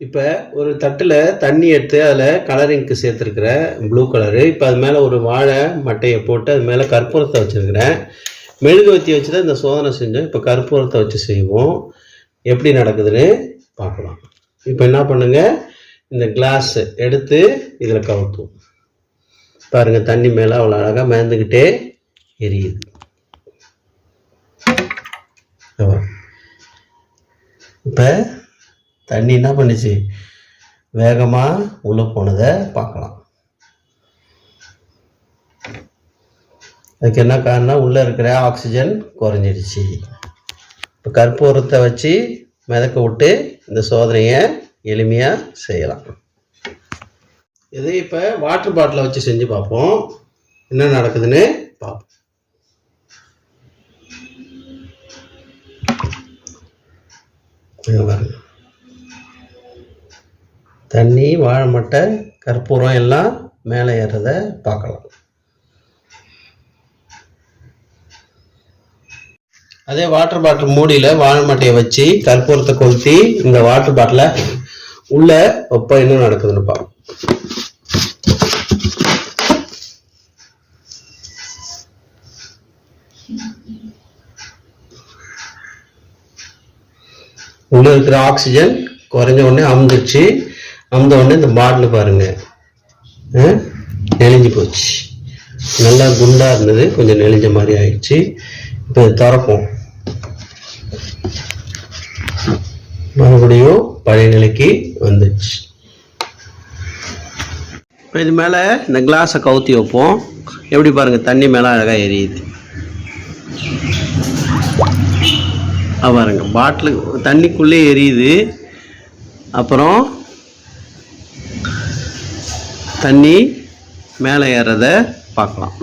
இப்போ ஒரு தட்டில் தண்ணி எடுத்து அதில் கலரிங்க்கு சேர்த்துருக்குறேன், ப்ளூ கலரு. இப்போ அது மேலே ஒரு வாழை மட்டையை போட்டு அது மேலே கற்பூரத்தை வச்சுருக்கிறேன். மெழுகுவர்த்தி வச்சு தான் இந்த சோதனை செஞ்சோம். இப்போ கற்பூரத்தை வச்சு செய்வோம். எப்படி நடக்குதுன்னு பார்க்கலாம். இப்போ என்ன பண்ணுங்க, இந்த கிளாஸ் எடுத்து இதில் கவுத்தும் பாருங்க. தண்ணி மேலே அவ்வளோ அழகாக மேந்துக்கிட்டே எரியுது. இப்போ தண்ணி என்ன பண்ணுச்சு, வேகமாக உள்ளே போனதை பார்க்கலாம். அதுக்கு என்ன காரணம், உள்ளே இருக்கிற ஆக்சிஜன் குறைஞ்சிடுச்சு. இப்போ கற்பூரத்தை வச்சு மிதக்க விட்டு இந்த சோதனையை எளிமையாக செய்யலாம். இது இப்போ வாட்டர் பாட்டிலை வச்சு செஞ்சு பார்ப்போம், என்ன நடக்குதுன்னு பார்ப்போம். பாருங்க, தண்ணி, வாழை மட்டை, கற்பூரம் எல்லாம் மேலே ஏறதை பார்க்கலாம். அதே வாட்டர் பாட்டில் மூடியில் வாழை மட்டையை வச்சு கற்பூரத்தை கொளுத்தி இந்த வாட்டர் பாட்டிலை உள்ள வைப்ப என்ன நடக்குதுன்னு பார்ப்போம். உள்ள இருக்கிற ஆக்சிஜன் குறைஞ்ச உடனே அமுந்துச்சு. அமுந்த உடனே இந்த பாட்டில் பாருங்க நெளிஞ்சு போச்சு. நல்லா குண்டா இருந்தது, கொஞ்சம் நெளிஞ்ச மாதிரி ஆயிடுச்சு. இப்போ திறப்போம், மறுபடியும் பழைய நிலைக்கு வந்துச்சு. இப்போ இது மேலே இந்த கிளாஸை கவுத்தி வைப்போம். எப்படி பாருங்க, தண்ணி மேலே அழகாக எரியுது. பாருங்க, பாட்டிலு தண்ணிக்குள்ளே எரியுது. அப்புறம் தண்ணி மேலே ஏறதை பார்க்கலாம்.